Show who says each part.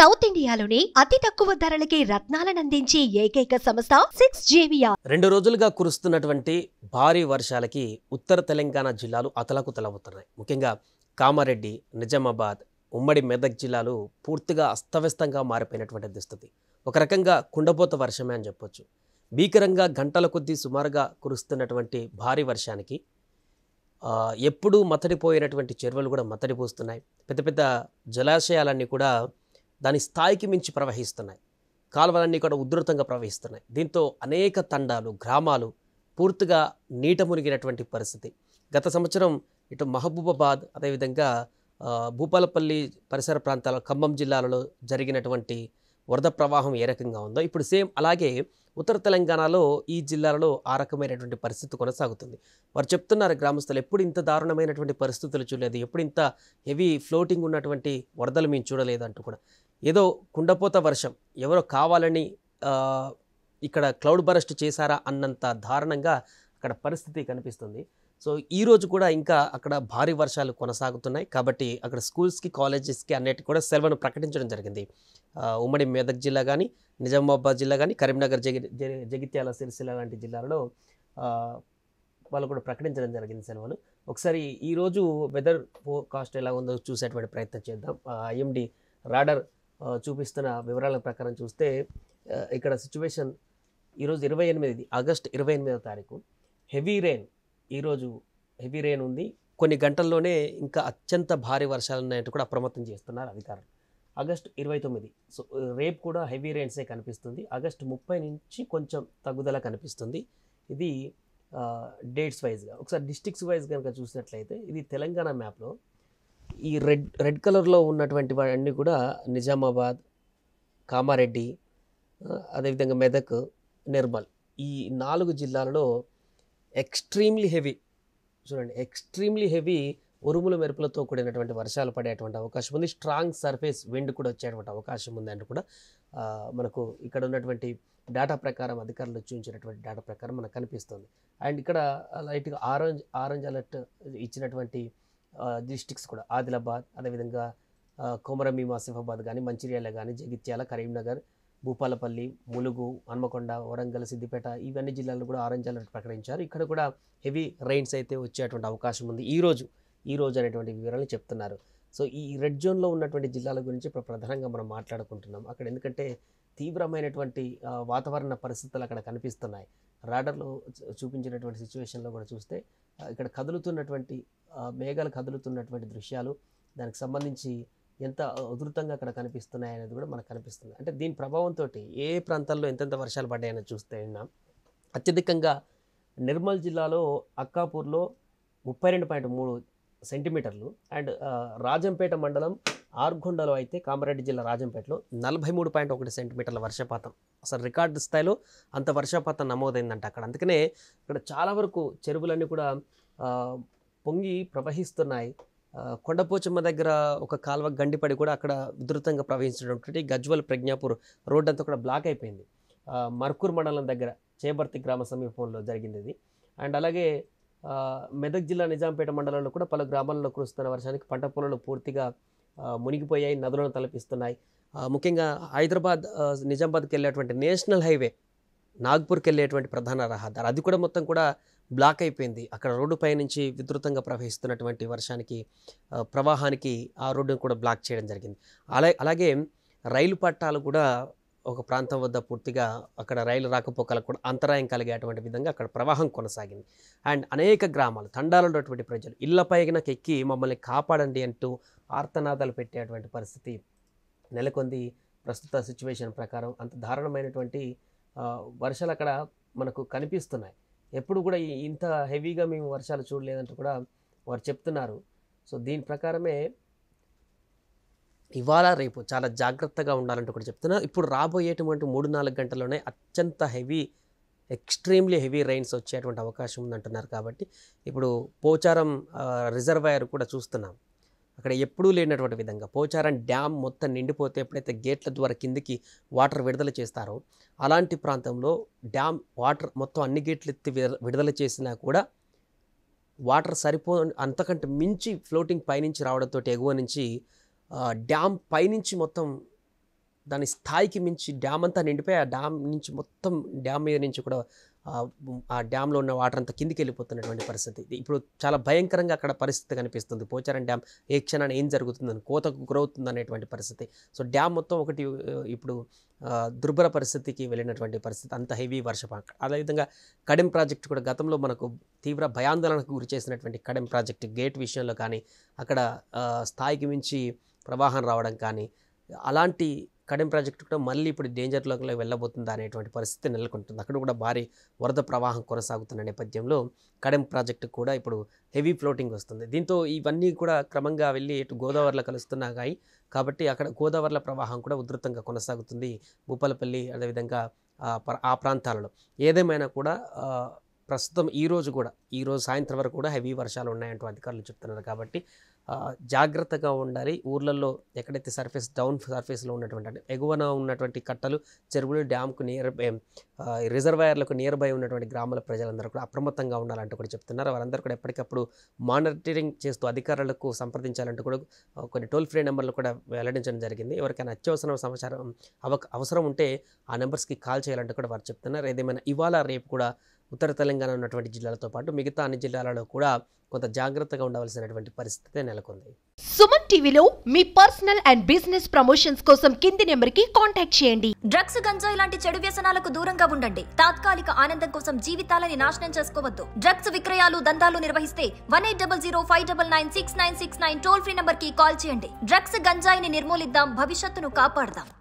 Speaker 1: South ఇండియాలోనే అతి తక్కువ ధరలకి రత్నాలనందించే ఏకైక సంస్థ 6JVR.
Speaker 2: 2 రోజులుగా కురుస్తున్నటువంటి భారీ వర్షాలకి ఉత్తర తెలంగాణ జిల్లాలు అతలాకుతలవుతున్నాయి. ముఖ్యంగా కామారెడ్డి, నిజామాబాద్, ఉమ్మడి మెదక్ జిల్లాలు పూర్తిగా అస్తవ్యస్తంగా మారిపోయినటువంటి దుస్థితి. ఒక రకంగా కుండపోత వర్షమే అని చెప్పొచ్చు. భీకరంగా గంటల కొద్దీ సుమారుగా కురుస్తున్నటువంటి భారీ వర్షానికి ఎప్పుడూ మతడిపోయినటువంటి చెరువులు కూడా మతడిపోస్తున్నాయి. పెద్ద పెద్ద జలాశయాలన్నీ కూడా దాని స్థాయికి మించి ప్రవహిస్తున్నాయి. కాలువలన్నీ కూడా ఉధృతంగా ప్రవహిస్తున్నాయి. దీంతో అనేక తండాలు, గ్రామాలు పూర్తిగా నీట మునిగినటువంటి పరిస్థితి. గత సంవత్సరం ఇటు మహబూబాబాద్, అదేవిధంగా భూపాలపల్లి పరిసర ప్రాంతాల ఖమ్మం జిల్లాలలో జరిగినటువంటి వరద ప్రవాహం ఏ రకంగా ఉందో ఇప్పుడు సేమ్ అలాగే ఉత్తర తెలంగాణలో ఈ జిల్లాలలో ఆ రకమైనటువంటి పరిస్థితి కొనసాగుతుంది. వారు చెప్తున్నారు, గ్రామస్తులు ఎప్పుడు ఇంత దారుణమైనటువంటి పరిస్థితులు చూడలేదు, ఎప్పుడు ఇంత హెవీ ఫ్లోటింగ్ ఉన్నటువంటి వరదలు మేము చూడలేదు అంటూ కూడా. ఏదో కుండపోత వర్షం ఎవరో కావాలని ఇక్కడ క్లౌడ్ బరస్ట్ చేశారా అన్నంత దారుణంగా అక్కడ పరిస్థితి కనిపిస్తుంది. సో ఈరోజు కూడా ఇంకా అక్కడ భారీ వర్షాలు కొనసాగుతున్నాయి. కాబట్టి అక్కడ స్కూల్స్కి, కాలేజెస్కి అన్నిటికీ కూడా సెలవును ప్రకటించడం జరిగింది. ఉమ్మడి మెదక్ జిల్లా కానీ, నిజామాబాద్ జిల్లా కానీ, కరీంనగర్, జగిత్యాల, సిరిసిల్ల లాంటి జిల్లాలలో వాళ్ళు కూడా ప్రకటించడం జరిగింది సెలవులు. ఒకసారి ఈరోజు వెదర్ ఫోర్కాస్ట్ ఎలా ఉందో చూసేటువంటి ప్రయత్నం చేద్దాం. ఐఎండి రాడర్ చూపిస్తున్న వివరాల ప్రకారం చూస్తే ఇక్కడ సిచ్యువేషన్ ఈరోజు 28 ఆగస్ట్ 28వ తారీఖు హెవీ రెయిన్. ఈరోజు హెవీ రెయిన్ ఉంది. కొన్ని గంటల్లోనే ఇంకా అత్యంత భారీ వర్షాలు ఉన్నాయంటూ కూడా అప్రమత్తం చేస్తున్నారు అధికారులు. ఆగస్ట్ 29, సో రేపు కూడా హెవీ రెయిన్సే కనిపిస్తుంది. ఆగస్ట్ 30 నుంచి కొంచెం తగ్గుదల కనిపిస్తుంది. ఇది డేట్స్ వైజ్గా. ఒకసారి డిస్ట్రిక్ట్స్ వైజ్ కనుక చూసినట్లయితే ఇది తెలంగాణ మ్యాప్లో ఈ రెడ్ కలర్లో ఉన్నటువంటి అన్నీ కూడా నిజామాబాద్, కామారెడ్డి, అదేవిధంగా మెదక్, నిర్మల్, ఈ 4 జిల్లాలలో ఎక్స్ట్రీమ్లీ హెవీ, చూడండి, ఎక్స్ట్రీమ్లీ హెవీ ఉరుములు మెరుపులతో కూడినటువంటి వర్షాలు పడేటువంటి అవకాశం ఉంది. స్ట్రాంగ్ సర్ఫేస్ విండ్ కూడా వచ్చేటువంటి అవకాశం ఉంది అంటూ కూడా మనకు ఇక్కడ ఉన్నటువంటి డేటా ప్రకారం, అధికారులు చూపించినటువంటి డేటా ప్రకారం మనకు కనిపిస్తుంది. అండ్ ఇక్కడ లైట్గా ఆరెంజ్ అలర్ట్ ఇచ్చినటువంటి డిస్ట్రిక్ట్స్ కూడా ఆదిలాబాద్, అదేవిధంగా కొమరంభీం, ఆసిఫాబాద్ కానీ, మంచిర్యాల కానీ, జగిత్యాల, కరీంనగర్, భూపాలపల్లి, ములుగు, హన్మకొండ, వరంగల్, సిద్దిపేట, ఇవన్నీ జిల్లాల్లో కూడా ఆరెంజ్ అలర్ట్ ప్రకటించారు. ఇక్కడ కూడా హెవీ రైన్స్ అయితే వచ్చేటువంటి అవకాశం ఉంది ఈ రోజు అనేటువంటి వివరాలు చెప్తున్నారు. సో ఈ రెడ్ జోన్లో ఉన్నటువంటి జిల్లాల గురించి ఇప్పుడు ప్రధానంగా మనం మాట్లాడుకుంటున్నాం. అక్కడ ఎందుకంటే తీవ్రమైనటువంటి వాతావరణ పరిస్థితులు అక్కడ కనిపిస్తున్నాయి. రాడర్లో చూపించినటువంటి సిచ్యువేషన్లో కూడా చూస్తే ఇక్కడ కదులుతున్నటువంటి మేఘాలు కదులుతున్నటువంటి దృశ్యాలు, దానికి సంబంధించి ఎంత ఉధృతంగా అక్కడ కనిపిస్తున్నాయి అనేది కూడా మనకు కనిపిస్తుంది. అంటే దీని ప్రభావంతో ఏ ప్రాంతాల్లో ఎంతెంత వర్షాలు పడ్డాయని చూస్తే అత్యధికంగా నిర్మల్ జిల్లాలో అక్కాపూర్లో 32.3 సెంటీమీటర్లు, అండ్ రాజంపేట మండలం ఆర్గొండలో అయితే, కామారెడ్డి జిల్లా రాజంపేటలో 43.1 సెంటీమీటర్ల వర్షపాతం. అసలు రికార్డు స్థాయిలో అంత వర్షపాతం నమోదైందంట అక్కడ. అందుకనే ఇక్కడ చాలా వరకు చెరువులన్నీ కూడా పొంగి ప్రవహిస్తున్నాయి. కొండపోచమ్మ దగ్గర ఒక కాలువ గండిపడి కూడా అక్కడ ఉధృతంగా ప్రవహించినటువంటి గజ్వల్ ప్రజ్ఞాపూర్ రోడ్ అంతా కూడా బ్లాక్ అయిపోయింది. మర్కూర్ మండలం దగ్గర చేబర్తి గ్రామ సమీపంలో జరిగింది ఇది. అండ్ అలాగే మెదక్ జిల్లా నిజాంపేట మండలంలో కూడా పలు గ్రామాల్లో కురుస్తున్న వర్షానికి పంట పొలాలు పూర్తిగా మునిగిపోయాయి, నదులను తలపిస్తున్నాయి. ముఖ్యంగా హైదరాబాద్ నిజామాబాద్కి వెళ్ళేటువంటి నేషనల్ హైవే, నాగ్పూర్కి వెళ్ళేటువంటి ప్రధాన రహదారి, అది కూడా మొత్తం కూడా బ్లాక్ అయిపోయింది. అక్కడ రోడ్డుపై నుంచి విస్తృతంగా ప్రవహిస్తున్నటువంటి వర్షానికి, ప్రవాహానికి ఆ రోడ్డును కూడా బ్లాక్ చేయడం జరిగింది. అలాగే రైలు పట్టాలు కూడా ఒక ప్రాంతం వద్ద పూర్తిగా అక్కడ రైలు రాకపోకలకు కూడా అంతరాయం కలిగేటువంటి విధంగా అక్కడ ప్రవాహం కొనసాగింది. అండ్ అనేక గ్రామాలు, తండాలలో ఉన్నటువంటి ప్రజలు ఇళ్లపైనకి ఎక్కి మమ్మల్ని కాపాడండి అంటూ ఆర్తనాదాలు పెట్టేటువంటి పరిస్థితి నెలకొంది. ప్రస్తుత సిచ్యువేషన్ ప్రకారం అంత దారుణమైనటువంటి వర్షాలు అక్కడ మనకు కనిపిస్తున్నాయి. ఎప్పుడు కూడా ఇంత హెవీగా మేము వర్షాలు చూడలేదంటూ కూడా వారు చెప్తున్నారు. సో దీని ప్రకారమే ఇవాళ రేపు చాలా జాగ్రత్తగా ఉండాలంటూ కూడా చెప్తున్నారు. ఇప్పుడు రాబోయేటువంటి 3-4 గంటల్లోనే అత్యంత ఎక్స్ట్రీమ్లీ హెవీ రైన్స్ వచ్చేటువంటి అవకాశం ఉందంటున్నారు. కాబట్టి ఇప్పుడు పోచారం రిజర్వాయర్ కూడా చూస్తున్నాం. అక్కడ ఎప్పుడూ లేనటువంటి విధంగా పోచారం డ్యామ్ మొత్తం నిండిపోతే ఎప్పుడైతే గేట్ల ద్వారా కిందికి వాటర్ విడుదల చేస్తారో అలాంటి ప్రాంతంలో డ్యామ్ వాటర్ మొత్తం అన్ని గేట్లు ఎత్తి విడుదల చేసినా కూడా వాటర్ అంతకంటే మించి ఫ్లోటింగ్ పైనుంచి రావడంతో ఎగువ నుంచి డ్యామ్ పైనుంచి మొత్తం దాని స్థాయికి మించి డ్యామ్ అంతా నిండిపోయి ఆ డ్యామ్ నుంచి మొత్తం డ్యామ్ మీద నుంచి కూడా ఆ డ్యామ్లో ఉన్న వాటర్ అంతా కిందికి వెళ్ళిపోతున్నటువంటి పరిస్థితి. ఇప్పుడు చాలా భయంకరంగా అక్కడ పరిస్థితి కనిపిస్తుంది. పోచారం డ్యామ్ ఏ క్షణాన్ని ఏం జరుగుతుందని, కోతకు గురవుతుంది అనేటువంటి పరిస్థితి. సో డ్యామ్ మొత్తం ఒకటి ఇప్పుడు దుర్భర పరిస్థితికి వెళ్ళినటువంటి పరిస్థితి, అంత హెవీ వర్షపాతం. అదేవిధంగా కడెం ప్రాజెక్టు కూడా గతంలో మనకు తీవ్ర భయాందోళనకు గురి చేసినటువంటి కడెం ప్రాజెక్టు గేట్ విషయంలో కానీ, అక్కడ స్థాయికి మించి ప్రవాహం రావడం కానీ, అలాంటి కడెం ప్రాజెక్టు కూడా మళ్ళీ ఇప్పుడు డేంజర్లోకి వెళ్ళబోతుందా అనేటువంటి పరిస్థితి నెలకొంటుంది. అక్కడ కూడా భారీ వరద ప్రవాహం కొనసాగుతున్న నేపథ్యంలో కడెం ప్రాజెక్టు కూడా ఇప్పుడు హెవీ ఫ్లోటింగ్ వస్తుంది. దీంతో ఇవన్నీ కూడా క్రమంగా వెళ్ళి ఇటు గోదావరిలో కలుస్తున్నాయి కాబట్టి అక్కడ గోదావరిలో ప్రవాహం కూడా ఉధృతంగా కొనసాగుతుంది. భూపాలపల్లి అదేవిధంగా ఆ ప్రాంతాలలో. ఏదేమైనా కూడా ప్రస్తుతం ఈరోజు సాయంత్రం వరకు కూడా హెవీ వర్షాలు ఉన్నాయంటూ అధికారులు చెప్తున్నారు. కాబట్టి జాగ్రత్తగా ఉండాలి. ఊర్లలో ఎక్కడైతే డౌన్ సర్ఫేస్లో ఉన్నటువంటి, అంటే ఎగువన ఉన్నటువంటి కట్టలు, చెరువులు, డ్యామ్కు రిజర్వాయర్లకు నియర్ బై ఉన్నటువంటి గ్రామాల ప్రజలందరూ కూడా అప్రమత్తంగా ఉండాలంటూ కూడా చెప్తున్నారు. వారందరూ కూడా ఎప్పటికప్పుడు మానిటరింగ్ చేస్తూ అధికారులకు సంప్రదించాలంటూ కూడా కొన్ని టోల్ ఫ్రీ నెంబర్లు కూడా వెల్లడించడం జరిగింది. ఎవరికైనా అత్యవసర సమాచారం అవసరం ఉంటే ఆ నెంబర్స్కి కాల్ చేయాలంటూ కూడా వారు చెప్తున్నారు. ఏదేమైనా ఇవాళ రేపు కూడా ఉత్తర తెలంగాణ ఉన్నటువంటి జిల్లాలతో పాటు మిగతా అన్ని జిల్లాలలో కూడా కొంత జాగ్రత్తగా ఉండవలసినటువంటి పరిస్థితి నెలకొంది.
Speaker 1: సుమన్ టీవీలో మీ పర్సనల్ అండ్ బిజినెస్ ప్రమోషన్స్ కోసం కింది నెంబర్కి కాంటాక్ట్ చేయండి.
Speaker 3: డ్రగ్స్, గంజాయి లాంటి చెడు వ్యసనాలకు దూరంగా ఉండండి. తాత్కాలిక ఆనందం కోసం జీవితాలని నాశనం చేసుకోవద్దు. డ్రగ్స్ విక్రయాలు, దందాలు నిర్వహిస్తే 1800599696 టోల్ ఫ్రీ నంబర్ కి కాల్ చేయండి. డ్రగ్స్, గంజాయిని నిర్మూలిద్దాం, భవిష్యత్తును కాపాడదాం.